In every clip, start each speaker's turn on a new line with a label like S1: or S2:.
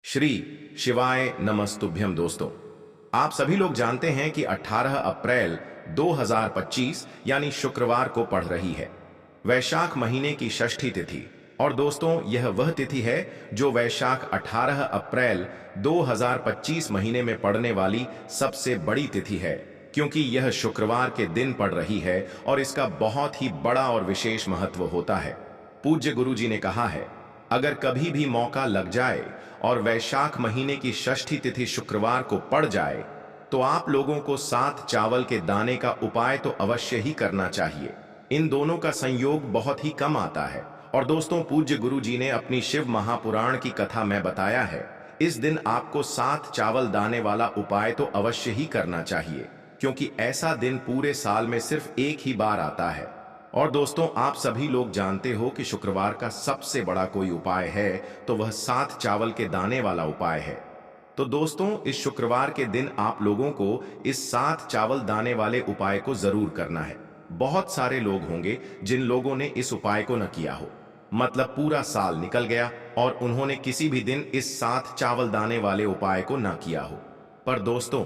S1: श्री शिवाय नमस्तुभ्यम। दोस्तों, आप सभी लोग जानते हैं कि 18 अप्रैल 2025 यानी शुक्रवार को पड़ रही है वैशाख महीने की षष्ठी तिथि। और दोस्तों, यह वह तिथि है जो वैशाख 18 अप्रैल 2025 महीने में पड़ने वाली सबसे बड़ी तिथि है, क्योंकि यह शुक्रवार के दिन पड़ रही है और इसका बहुत ही बड़ा और विशेष महत्व होता है। पूज्य गुरु जी ने कहा है, अगर कभी भी मौका लग जाए और वैशाख महीने की षष्ठी तिथि शुक्रवार को पड़ जाए तो आप लोगों को 7 चावल के दाने का उपाय तो अवश्य ही करना चाहिए। इन दोनों का संयोग बहुत ही कम आता है। और दोस्तों, पूज्य गुरु जी ने अपनी शिव महापुराण की कथा में बताया है, इस दिन आपको 7 चावल दाने वाला उपाय तो अवश्य ही करना चाहिए, क्योंकि ऐसा दिन पूरे साल में सिर्फ एक ही बार आता है। और दोस्तों, आप सभी लोग जानते हो कि शुक्रवार का सबसे बड़ा कोई उपाय है तो वह 7 चावल के दाने वाला उपाय है। तो दोस्तों, इस शुक्रवार के दिन आप लोगों को इस 7 चावल दाने वाले उपाय को जरूर करना है। बहुत सारे लोग होंगे जिन लोगों ने इस उपाय को न किया हो, मतलब पूरा साल निकल गया और उन्होंने किसी भी दिन इस 7 चावल दाने वाले उपाय को न किया हो। पर दोस्तों,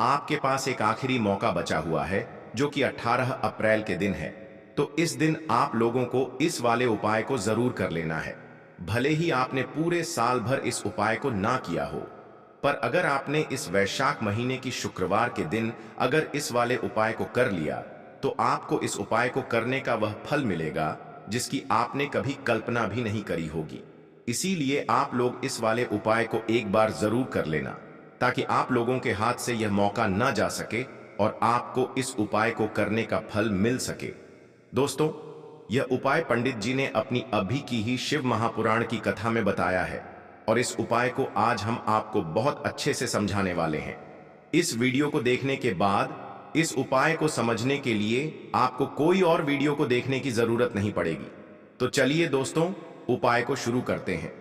S1: आपके पास एक आखिरी मौका बचा हुआ है, जो कि 18 अप्रैल के दिन है। तो इस दिन आप लोगों को इस वाले उपाय को जरूर कर लेना है। भले ही आपने पूरे साल भर इस उपाय को ना किया हो, पर अगर आपने इस वैशाख महीने की शुक्रवार के दिन अगर इस वाले उपाय को कर लिया तो आपको इस उपाय को करने का वह फल मिलेगा जिसकी आपने कभी कल्पना भी नहीं करी होगी। इसीलिए आप लोग इस वाले उपाय को एक बार जरूर कर लेना, ताकि आप लोगों के हाथ से यह मौका ना जा सके और आपको इस उपाय को करने का फल मिल सके। दोस्तों, यह उपाय पंडित जी ने अपनी अभी की ही शिव महापुराण की कथा में बताया है और इस उपाय को आज हम आपको बहुत अच्छे से समझाने वाले हैं। इस वीडियो को देखने के बाद इस उपाय को समझने के लिए आपको कोई और वीडियो को देखने की जरूरत नहीं पड़ेगी। तो चलिए दोस्तों, उपाय को शुरू करते हैं।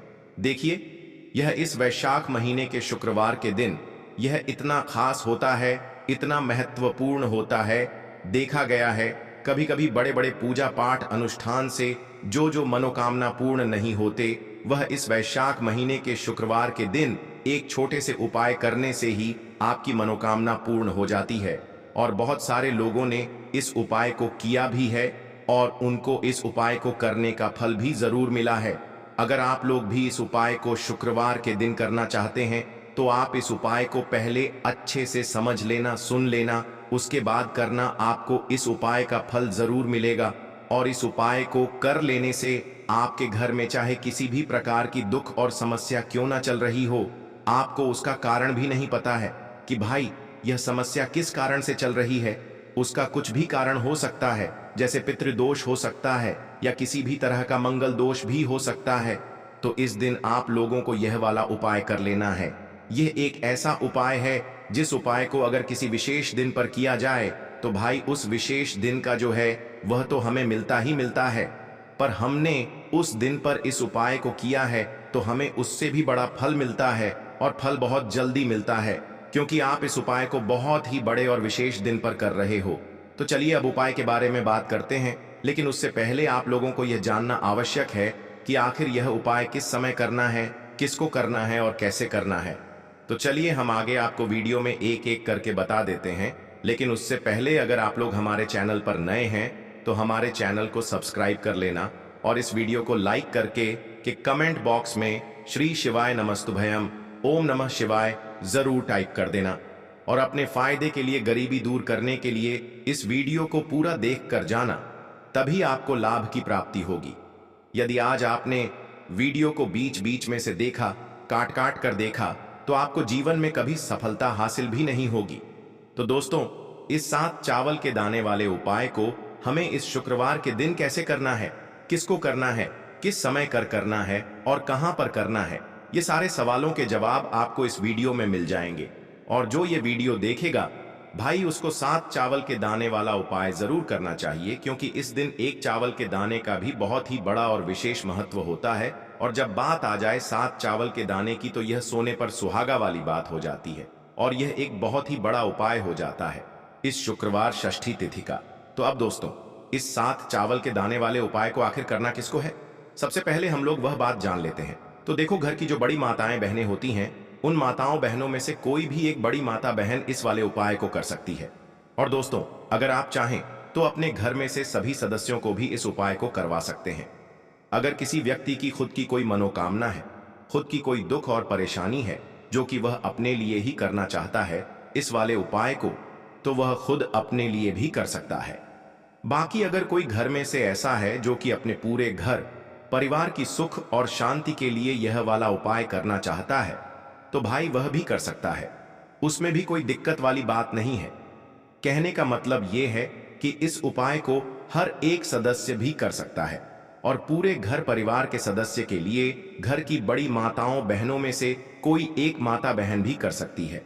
S1: देखिए, यह इस वैशाख महीने के शुक्रवार के दिन यह इतना खास होता है, इतना महत्वपूर्ण होता है। देखा गया है कभी कभी बड़े बड़े पूजा पाठ अनुष्ठान से जो मनोकामना पूर्ण नहीं होते, वह इस वैशाख महीने के शुक्रवार के दिन एक छोटे से उपाय करने से ही आपकी मनोकामना पूर्ण हो जाती है। और बहुत सारे लोगों ने इस उपाय को किया भी है और उनको इस उपाय को करने का फल भी जरूर मिला है। अगर आप लोग भी इस उपाय को शुक्रवार के दिन करना चाहते हैं तो आप इस उपाय को पहले अच्छे से समझ लेना, सुन लेना, उसके बाद करना। आपको इस उपाय का फल जरूर मिलेगा और इस उपाय को कर लेने से आपके घर में चाहे किसी भी प्रकार की दुख और समस्या क्यों ना चल रही हो, आपको उसका कारण भी नहीं पता है कि भाई यह समस्या किस कारण से चल रही है। उसका कुछ भी कारण हो सकता है, जैसे पितृदोष हो सकता है या किसी भी तरह का मंगल दोष भी हो सकता है। तो इस दिन आप लोगों को यह वाला उपाय कर लेना है। यह एक ऐसा उपाय है जिस उपाय को अगर किसी विशेष दिन पर किया जाए तो भाई उस विशेष दिन का जो है वह तो हमें मिलता ही मिलता है, पर हमने उस दिन पर इस उपाय को किया है तो हमें उससे भी बड़ा फल मिलता है और फल बहुत जल्दी मिलता है, क्योंकि आप इस उपाय को बहुत ही बड़े और विशेष दिन पर कर रहे हो। तो चलिए अब उपाय के बारे में बात करते हैं, लेकिन उससे पहले आप लोगों को यह जानना आवश्यक है कि आखिर यह उपाय किस समय करना है, किसको करना है और कैसे करना है। तो चलिए हम आगे आपको वीडियो में एक एक करके बता देते हैं, लेकिन उससे पहले अगर आप लोग हमारे चैनल पर नए हैं तो हमारे चैनल को सब्सक्राइब कर लेना और इस वीडियो को लाइक करके कि कमेंट बॉक्स में श्री शिवाय नमस्तुभयम, ओम नमः शिवाय जरूर टाइप कर देना। और अपने फायदे के लिए, गरीबी दूर करने के लिए इस वीडियो को पूरा देख कर जाना, तभी आपको लाभ की प्राप्ति होगी। यदि आज आपने वीडियो को बीच बीच में से देखा, काट काट कर देखा, तो आपको जीवन में कभी सफलता हासिल भी नहीं होगी। तो दोस्तों, इस 7 चावल के दाने वाले उपाय को हमें इस शुक्रवार के दिन कैसे करना है, किसको करना है, किस समय करना है और कहां पर करना है, ये सारे सवालों के जवाब आपको इस वीडियो में मिल जाएंगे। और जो ये वीडियो देखेगा भाई, उसको 7 चावल के दाने वाला उपाय जरूर करना चाहिए, क्योंकि इस दिन एक चावल के दाने का भी बहुत ही बड़ा और विशेष महत्व होता है। और जब बात आ जाए 7 चावल के दाने की तो यह सोने पर सुहागा वाली बात हो जाती है और यह एक बहुत ही बड़ा उपाय हो जाता है इस शुक्रवार षष्ठी तिथि का। तो अब दोस्तों, इस 7 चावल के दाने वाले उपाय को आखिर करना किसको है, सबसे पहले हम लोग वह बात जान लेते हैं। तो देखो, घर की जो बड़ी माताएं बहनें होती हैं, उन माताओं बहनों में से कोई भी एक बड़ी माता बहन इस वाले उपाय को कर सकती है। और दोस्तों, अगर आप चाहें तो अपने घर में से सभी सदस्यों को भी इस उपाय को करवा सकते हैं। अगर किसी व्यक्ति की खुद की कोई मनोकामना है, खुद की कोई दुख और परेशानी है जो कि वह अपने लिए ही करना चाहता है इस वाले उपाय को, तो वह खुद अपने लिए भी कर सकता है। बाकी अगर कोई घर में से ऐसा है जो कि अपने पूरे घर परिवार की सुख और शांति के लिए यह वाला उपाय करना चाहता है, तो भाई वह भी कर सकता है। उसमें भी कोई दिक्कत वाली बात नहीं है। कहने का मतलब यह है कि इस उपाय को हर एक सदस्य भी कर सकता है और पूरे घर परिवार के सदस्य के लिए घर की बड़ी माताओं बहनों में से कोई एक माता बहन भी कर सकती है।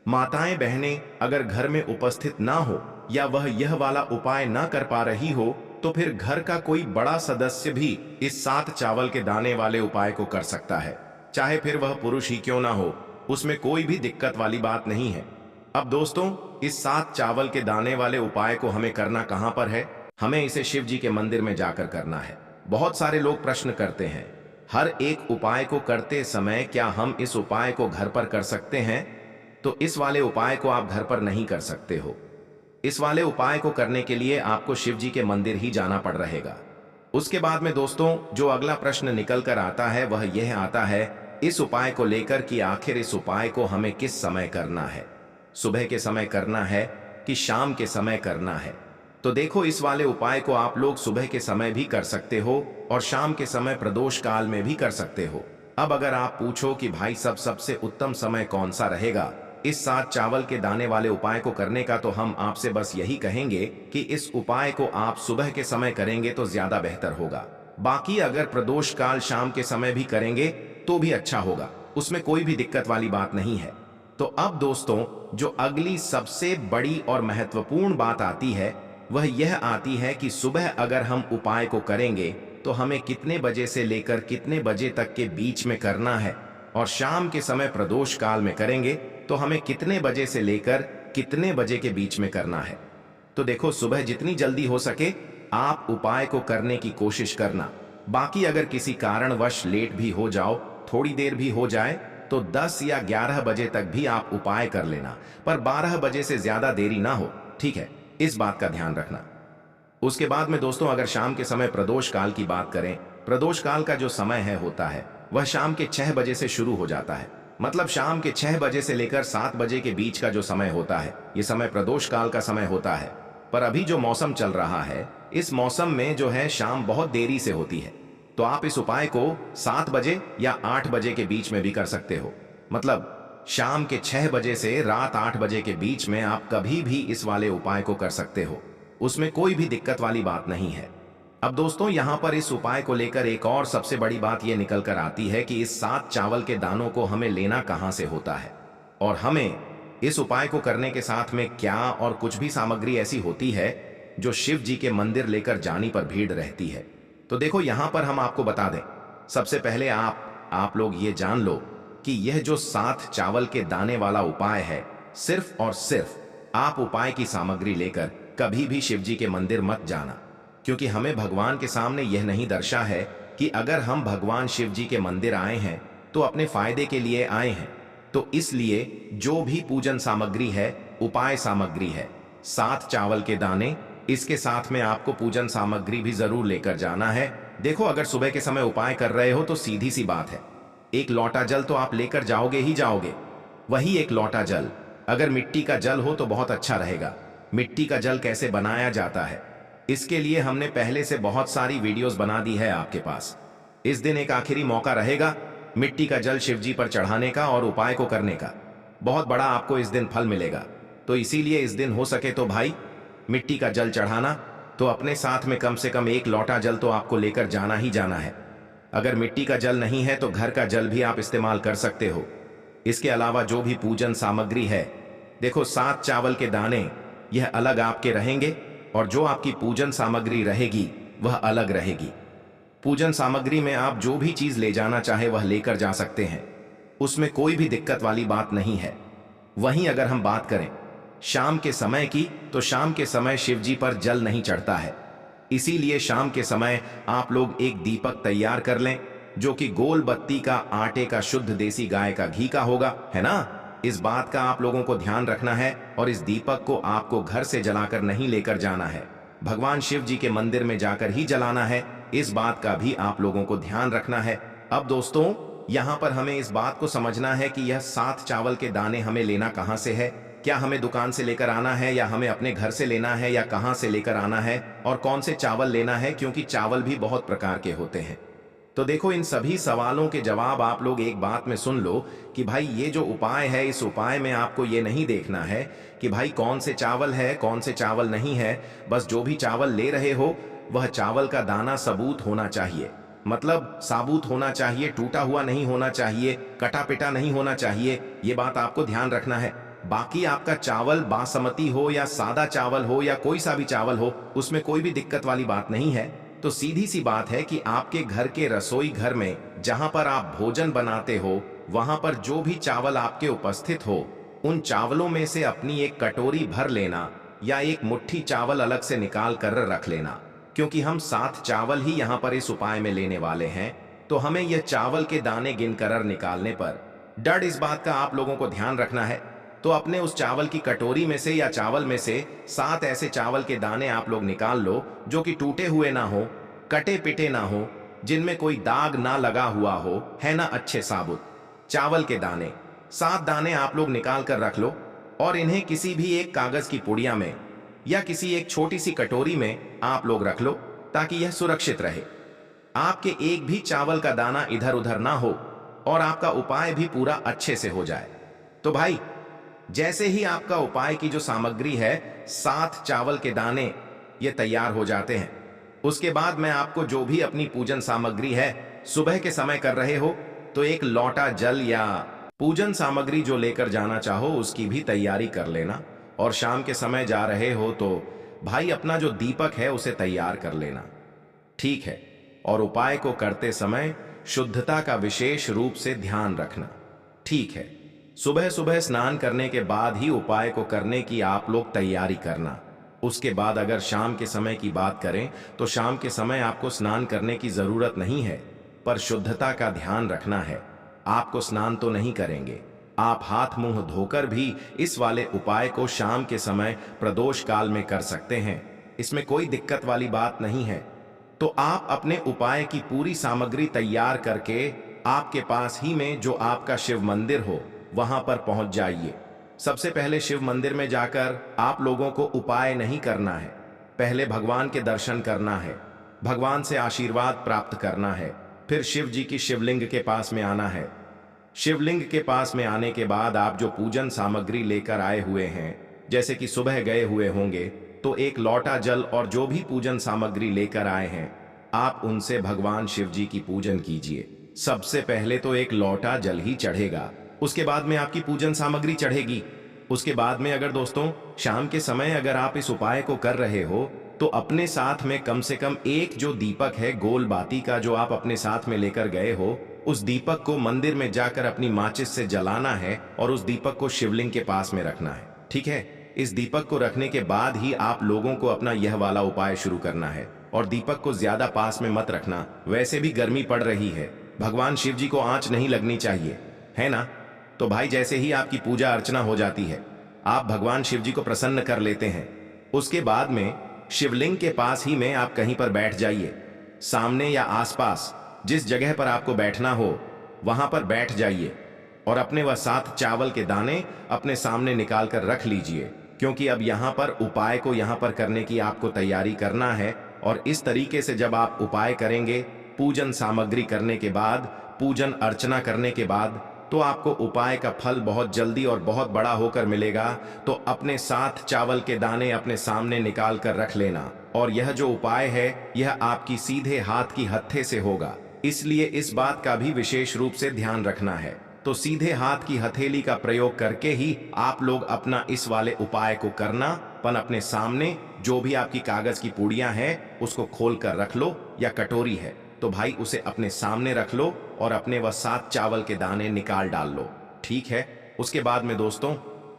S1: माताएं बहनें अगर घर में उपस्थित ना हो या वह यह वाला उपाय ना कर पा रही हो, तो फिर घर का कोई बड़ा सदस्य भी इस 7 चावल के दाने वाले उपाय को कर सकता है, चाहे फिर वह पुरुष ही क्यों ना हो। उसमें कोई भी दिक्कत वाली बात नहीं है। अब दोस्तों, इस 7 चावल के दाने वाले उपाय को हमें करना कहां पर है? हमें इसे शिव जी के मंदिर में जाकर करना है। बहुत सारे लोग प्रश्न करते हैं, हर एक उपाय को करते समय क्या हम इस उपाय को घर पर कर सकते हैं? तो इस वाले उपाय को आप घर पर नहीं कर सकते हो। इस वाले उपाय को करने के लिए आपको शिव जी के मंदिर ही जाना पड़ रहेगा। उसके बाद में दोस्तों, जो अगला प्रश्न निकल कर आता है वह यह आता है इस उपाय को लेकर कि आखिर इस उपाय को हमें किस समय करना है, सुबह के समय करना है कि शाम के समय करना है? तो देखो, इस वाले उपाय को आप लोग सुबह के समय भी कर सकते हो और शाम के समय प्रदोष काल में भी कर सकते हो। अब अगर आप पूछो कि भाई सबसे उत्तम समय कौन सा रहेगा इस 7 चावल के दाने वाले उपाय को करने का, तो हम आपसे बस यही कहेंगे कि इस उपाय को आप सुबह के समय करेंगे तो ज्यादा बेहतर होगा। बाकी अगर प्रदोष काल शाम के समय भी करेंगे तो भी अच्छा होगा, उसमें कोई भी दिक्कत वाली बात नहीं है। तो अब दोस्तों, जो अगली सबसे बड़ी और महत्वपूर्ण बात आती है वह यह आती है कि सुबह अगर हम उपाय को करेंगे तो हमें कितने बजे से लेकर कितने बजे तक के बीच में करना है, और शाम के समय प्रदोष काल में करेंगे तो हमें कितने बजे से लेकर कितने बजे के बीच में करना है। तो देखो, सुबह जितनी जल्दी हो सके आप उपाय को करने की कोशिश करना। बाकी अगर किसी कारणवश लेट भी हो जाओ, थोड़ी देर भी हो जाए, तो 10 या 11 बजे तक भी आप उपाय कर लेना, पर 12 बजे से ज्यादा देरी ना हो, ठीक है? इस बात का ध्यान रखना। उसके बाद में दोस्तों, अगर शाम के समय प्रदोष काल की बात करें, प्रदोष काल का जो समय है होता है वह शाम के 6 बजे से शुरू हो जाता है। मतलब शाम के 6 बजे से लेकर 7 बजे के बीच का जो समय होता है, यह समय प्रदोष काल का समय होता है। पर अभी जो मौसम चल रहा है, इस मौसम में जो है शाम बहुत देरी से होती है, तो आप इस उपाय को 7 बजे या 8 बजे के बीच में भी कर सकते हो। मतलब शाम के 6 बजे से रात 8 बजे के बीच में आप कभी भी इस वाले उपाय को कर सकते हो, उसमें कोई भी दिक्कत वाली बात नहीं है। अब दोस्तों, यहां पर इस उपाय को लेकर एक और सबसे बड़ी बात यह निकल कर आती है कि इस 7 चावल के दानों को हमें लेना कहां से होता है, और हमें इस उपाय को करने के साथ में क्या और कुछ भी सामग्री ऐसी होती है जो शिव जी के मंदिर लेकर जाने पर भीड़ रहती है। तो देखो, यहां पर हम आपको बता दें, सबसे पहले आप लोग ये जान लो कि यह जो 7 चावल के दाने वाला उपाय है, सिर्फ और सिर्फ आप उपाय की सामग्री लेकर कभी भी शिव जी के मंदिर मत जाना, क्योंकि हमें भगवान के सामने यह नहीं दर्शा है कि अगर हम भगवान शिव जी के मंदिर आए हैं तो अपने फायदे के लिए आए हैं। तो इसलिए जो भी पूजन सामग्री है, उपाय सामग्री है, 7 चावल के दाने, इसके साथ में आपको पूजन सामग्री भी जरूर लेकर जाना है। देखो, अगर सुबह के समय उपाय कर रहे हो तो सीधी सी बात है, एक लोटा जल तो आप लेकर जाओगे ही जाओगे। वही एक लोटा जल अगर मिट्टी का जल हो तो बहुत अच्छा रहेगा। मिट्टी का जल कैसे बनाया जाता है, इसके लिए हमने पहले से बहुत सारी वीडियोस बना दी है आपके पास। इस दिन एक आखिरी मौका रहेगा मिट्टी का जल शिव जी पर चढ़ाने का और उपाय को करने का। बहुत बड़ा आपको इस दिन फल मिलेगा। तो इसीलिए इस दिन हो सके तो भाई मिट्टी का जल चढ़ाना, तो अपने साथ में कम से कम एक लोटा जल तो आपको लेकर जाना ही जाना है। अगर मिट्टी का जल नहीं है तो घर का जल भी आप इस्तेमाल कर सकते हो। इसके अलावा जो भी पूजन सामग्री है, देखो 7 चावल के दाने यह अलग आपके रहेंगे और जो आपकी पूजन सामग्री रहेगी वह अलग रहेगी। पूजन सामग्री में आप जो भी चीज ले जाना चाहे वह लेकर जा सकते हैं, उसमें कोई भी दिक्कत वाली बात नहीं है। वहीं अगर हम बात करें शाम के समय की, तो शाम के समय शिव जी पर जल नहीं चढ़ता है, इसीलिए शाम के समय आप लोग एक दीपक तैयार कर लें जो कि गोल बत्ती का आटे का शुद्ध देसी गाय का घी का होगा, है ना। इस बात का आप लोगों को ध्यान रखना है और इस दीपक को आपको घर से जलाकर नहीं लेकर जाना है, भगवान शिव जी के मंदिर में जाकर ही जलाना है। इस बात का भी आप लोगों को ध्यान रखना है। अब दोस्तों, यहाँ पर हमें इस बात को समझना है कि यह 7 चावल के दाने हमें लेना कहाँ से है। क्या हमें दुकान से लेकर आना है या हमें अपने घर से लेना है या कहाँ से लेकर आना है और कौन से चावल लेना है, क्योंकि चावल भी बहुत प्रकार के होते हैं। तो देखो, इन सभी सवालों के जवाब आप लोग एक बात में सुन लो कि भाई ये जो उपाय है, इस उपाय में आपको ये नहीं देखना है कि भाई कौन से चावल है कौन से चावल नहीं है। बस जो भी चावल ले रहे हो वह चावल का दाना सबूत होना चाहिए, मतलब साबुत होना चाहिए, टूटा हुआ नहीं होना चाहिए, कटा पिटा नहीं होना चाहिए। ये बात आपको ध्यान रखना है। बाकी आपका चावल बासमती हो या सादा चावल हो या कोई सा भी चावल हो, उसमें कोई भी दिक्कत वाली बात नहीं है। तो सीधी सी बात है कि आपके घर के रसोई घर में जहां पर आप भोजन बनाते हो, वहां पर जो भी चावल आपके उपस्थित हो, उन चावलों में से अपनी एक कटोरी भर लेना या एक मुट्ठी चावल अलग से निकाल कर रख लेना। क्योंकि हम 7 चावल ही यहाँ पर इस उपाय में लेने वाले हैं, तो हमें यह चावल के दाने गिनकर निकालने पर डर इस बात का आप लोगों को ध्यान रखना है। तो अपने उस चावल की कटोरी में से या चावल में से 7 ऐसे चावल के दाने आप लोग निकाल लो जो कि टूटे हुए ना हो, कटे पिटे ना हो, जिनमें कोई दाग ना लगा हुआ हो, है ना। अच्छे साबुत चावल के दाने 7 दाने आप लोग निकाल कर रख लो और इन्हें किसी भी एक कागज की पुड़िया में या किसी एक छोटी सी कटोरी में आप लोग रख लो ताकि यह सुरक्षित रहे। आपके एक भी चावल का दाना इधर उधर ना हो और आपका उपाय भी पूरा अच्छे से हो जाए। तो भाई, जैसे ही आपका उपाय की जो सामग्री है, 7 चावल के दाने ये तैयार हो जाते हैं, उसके बाद मैं आपको जो भी अपनी पूजन सामग्री है सुबह के समय कर रहे हो तो एक लोटा जल या पूजन सामग्री जो लेकर जाना चाहो उसकी भी तैयारी कर लेना। और शाम के समय जा रहे हो तो भाई अपना जो दीपक है उसे तैयार कर लेना, ठीक है। और उपाय को करते समय शुद्धता का विशेष रूप से ध्यान रखना, ठीक है। सुबह सुबह स्नान करने के बाद ही उपाय को करने की आप लोग तैयारी करना। उसके बाद अगर शाम के समय की बात करें तो शाम के समय आपको स्नान करने की जरूरत नहीं है, पर शुद्धता का ध्यान रखना है। आपको स्नान तो नहीं करेंगे, आप हाथ मुंह धोकर भी इस वाले उपाय को शाम के समय प्रदोष काल में कर सकते हैं, इसमें कोई दिक्कत वाली बात नहीं है। तो आप अपने उपाय की पूरी सामग्री तैयार करके आपके पास ही में जो आपका शिव मंदिर हो वहां पर पहुंच जाइए। सबसे पहले शिव मंदिर में जाकर आप लोगों को उपाय नहीं करना है, पहले भगवान के दर्शन करना है, भगवान से आशीर्वाद प्राप्त करना है, फिर शिव जी की शिवलिंग के पास में आना है। शिवलिंग के पास में आने के बाद आप जो पूजन सामग्री लेकर आए हुए हैं, जैसे कि सुबह गए हुए होंगे, तो एक लोटा जल और जो भी पूजन सामग्री लेकर आए हैं आप उनसे भगवान शिव जी की पूजन कीजिए। सबसे पहले तो एक लोटा जल ही चढ़ेगा, उसके बाद में आपकी पूजन सामग्री चढ़ेगी। उसके बाद में अगर दोस्तों शाम के समय अगर आप इस उपाय को कर रहे हो तो अपने साथ में कम से कम एक जो दीपक है गोल बाती का जो आप अपने साथ में लेकर गए हो, उस दीपक को मंदिर में जाकर अपनी माचिस से जलाना है और उस दीपक को शिवलिंग के पास में रखना है, ठीक है। इस दीपक को रखने के बाद ही आप लोगों को अपना यह वाला उपाय शुरू करना है। और दीपक को ज्यादा पास में मत रखना, वैसे भी गर्मी पड़ रही है, भगवान शिव जी को आंच नहीं लगनी चाहिए, है ना। तो भाई जैसे ही आपकी पूजा अर्चना हो जाती है, आप भगवान शिव जी को प्रसन्न कर लेते हैं, उसके बाद में शिवलिंग के पास ही में आप कहीं पर बैठ जाइए। सामने या आसपास जिस जगह पर आपको बैठना हो वहां पर बैठ जाइए और अपने वह 7 चावल के दाने अपने सामने निकाल कर रख लीजिए, क्योंकि अब यहाँ पर उपाय को यहाँ पर करने की आपको तैयारी करना है। और इस तरीके से जब आप उपाय करेंगे, पूजन सामग्री करने के बाद, पूजन अर्चना करने के बाद, तो आपको उपाय का फल बहुत जल्दी और बहुत बड़ा होकर मिलेगा। तो अपने 7 चावल के दाने अपने सामने निकाल कर रख लेना। और यह जो उपाय है यह आपकी सीधे हाथ की हत्थे से होगा, इसलिए इस बात का भी विशेष रूप से ध्यान रखना है। तो सीधे हाथ की हथेली का प्रयोग करके ही आप लोग अपना इस वाले उपाय को करना। पन अपने सामने जो भी आपकी कागज की पूड़ियां हैं उसको खोल कर रख लो, या कटोरी है तो भाई उसे अपने सामने रख लो और अपने वह 7 चावल के दाने निकाल डाल लो, ठीक है। उसके बाद में दोस्तों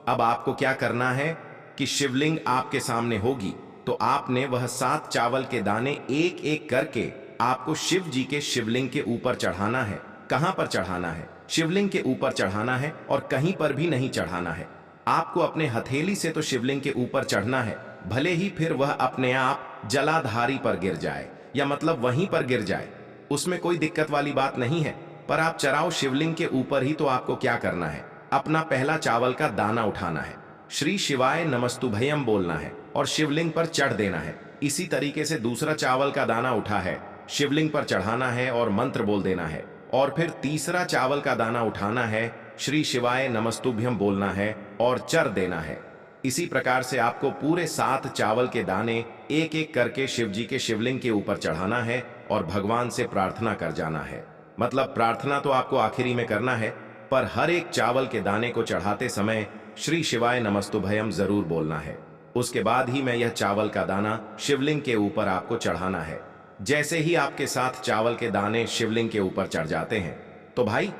S1: अब आपको क्या करना है कि शिवलिंग आपके सामने होगी, तो आपने वह 7 चावल के दाने एक एक करके आपको शिव जी के शिवलिंग के ऊपर चढ़ाना है। कहां पर चढ़ाना है? शिवलिंग के ऊपर चढ़ाना है और कहीं पर भी नहीं चढ़ाना है। आपको अपने हथेली से तो शिवलिंग के ऊपर चढ़ना है, भले ही फिर वह अपने आप जलाधारी पर गिर जाए, या मतलब वहीं पर गिर जाए, उसमें कोई दिक्कत वाली बात नहीं है। पर आप चढ़ाओ शिवलिंग के ऊपर ही। तो आपको क्या करना है? अपना पहला चावल का दाना उठाना है, श्री शिवाय नमस्तुभयम बोलना है और शिवलिंग पर चढ़ देना है। इसी तरीके से दूसरा चावल का दाना उठा है, शिवलिंग पर चढ़ाना है और मंत्र बोल देना है। और फिर तीसरा चावल का दाना उठाना है, श्री शिवाय नमस्तुभ्यम बोलना है और चढ़ देना है। इसी प्रकार से आपको पूरे 7 चावल के दाने एक एक करके शिव जी के शिवलिंग के ऊपर चढ़ाना है और भगवान से प्रार्थना कर जाना है। मतलब प्रार्थना तो आपको आखिरी में करना है, पर हर एक चावल के दाने को चढ़ाते समय श्री शिवाय नमस्तुभयम जरूर बोलना है। उसके बाद ही मैं यह चावल का दाना शिवलिंग के ऊपर आपको चढ़ाना है। जैसे ही आपके 7 चावल के दाने शिवलिंग के ऊपर चढ़ जाते हैं, तो भाई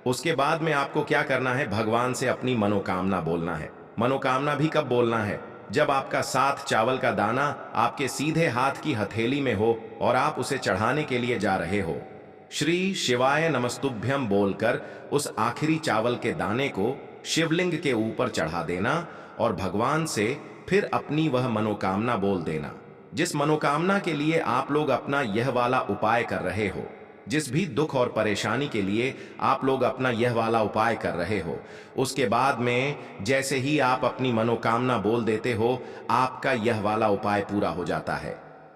S1: उसके बाद में आपको क्या करना है? भगवान से अपनी मनोकामना बोलना है। मनोकामना भी कब बोलना है? जब आपका 7 चावल का दाना आपके सीधे हाथ की हथेली में हो और आप उसे चढ़ाने के लिए जा रहे हो। श्री शिवाय नमस्तुभ्यम बोलकर उस आखिरी चावल के दाने को शिवलिंग के ऊपर चढ़ा देना और भगवान से फिर अपनी वह मनोकामना बोल देना, जिस मनोकामना के लिए आप लोग अपना यह वाला उपाय कर रहे हो। जिस भी दुख और परेशानी के लिए आप लोग अपना यह वाला उपाय कर रहे हो, उसके बाद में जैसे ही आप अपनी मनोकामना बोल देते हो, आपका यह वाला उपाय पूरा हो जाता है।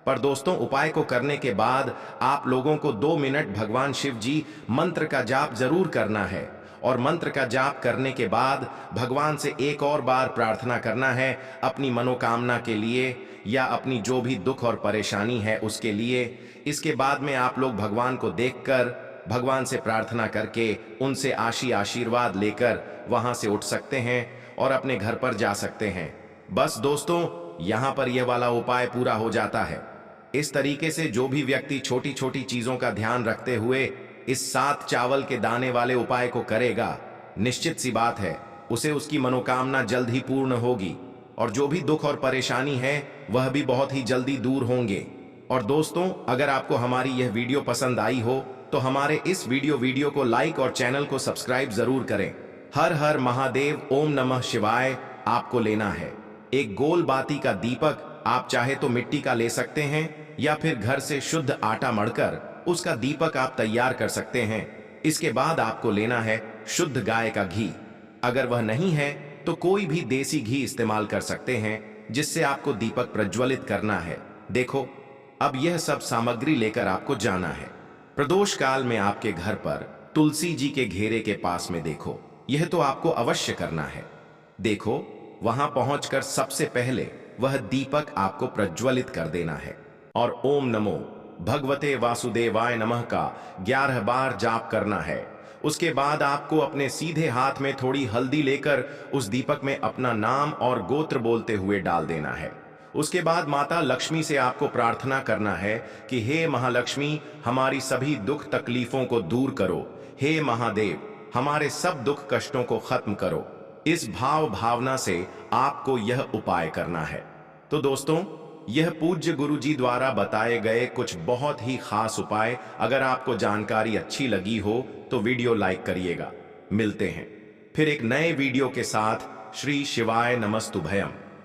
S1: पर दोस्तों, उपाय को करने के बाद आप लोगों को 2 मिनट भगवान शिव जी मंत्र का जाप जरूर करना है और मंत्र का जाप करने के बाद भगवान से एक और बार प्रार्थना करना है अपनी मनोकामना के लिए या अपनी जो भी दुख और परेशानी है उसके लिए। इसके बाद में आप लोग भगवान को देखकर, भगवान से प्रार्थना करके, उनसे आशीर्वाद लेकर वहां से उठ सकते हैं और अपने घर पर जा सकते हैं। बस दोस्तों, यहां पर यह वाला उपाय पूरा हो जाता है। इस तरीके से जो भी व्यक्ति छोटी छोटी चीजों का ध्यान रखते हुए इस 7 चावल के दाने वाले उपाय को करेगा, निश्चित सी बात है उसे उसकी मनोकामना जल्द ही पूर्ण होगी और जो भी दुख और परेशानी है वह भी बहुत ही जल्दी दूर होंगे। और दोस्तों, अगर आपको हमारी यह वीडियो पसंद आई हो तो हमारे इस वीडियो को लाइक और चैनल को सब्सक्राइब जरूर करें। हर हर महादेव, ओम नमः शिवाय आपको लेना है। एक गोल बाती का दीपक आप चाहे तो मिट्टी का ले सकते हैं या फिर घर से शुद्ध आटा मढ़कर उसका दीपक आप तैयार कर सकते हैं। इसके बाद आपको लेना है शुद्ध गाय का घी। अगर वह नहीं है तो कोई भी देसी घी इस्तेमाल कर सकते हैं, जिससे आपको दीपक प्रज्वलित करना है। देखो, अब यह सब सामग्री लेकर आपको जाना है। प्रदोष काल में आपके घर पर तुलसी जी के घेरे के पास में देखो, यह तो आपको अवश्य करना है। देखो, वहां पहुंचकर सबसे पहले वह दीपक आपको प्रज्वलित कर देना है और ओम नमो भगवते वासुदेवाय नमः का 11 बार जाप करना है। उसके बाद आपको अपने सीधे हाथ में थोड़ी हल्दी लेकर उस दीपक में अपना नाम और गोत्र बोलते हुए डाल देना है। उसके बाद माता लक्ष्मी से आपको प्रार्थना करना है कि हे महालक्ष्मी, हमारी सभी दुख तकलीफों को दूर करो। हे महादेव, हमारे सब दुख कष्टों को खत्म करो। इस भावना से आपको यह उपाय करना है। तो दोस्तों, यह पूज्य गुरु जी द्वारा बताए गए कुछ बहुत ही खास उपाय, अगर आपको जानकारी अच्छी लगी हो तो वीडियो लाइक करिएगा। मिलते हैं फिर एक नए वीडियो के साथ। श्री शिवाय नमस्तुभयम।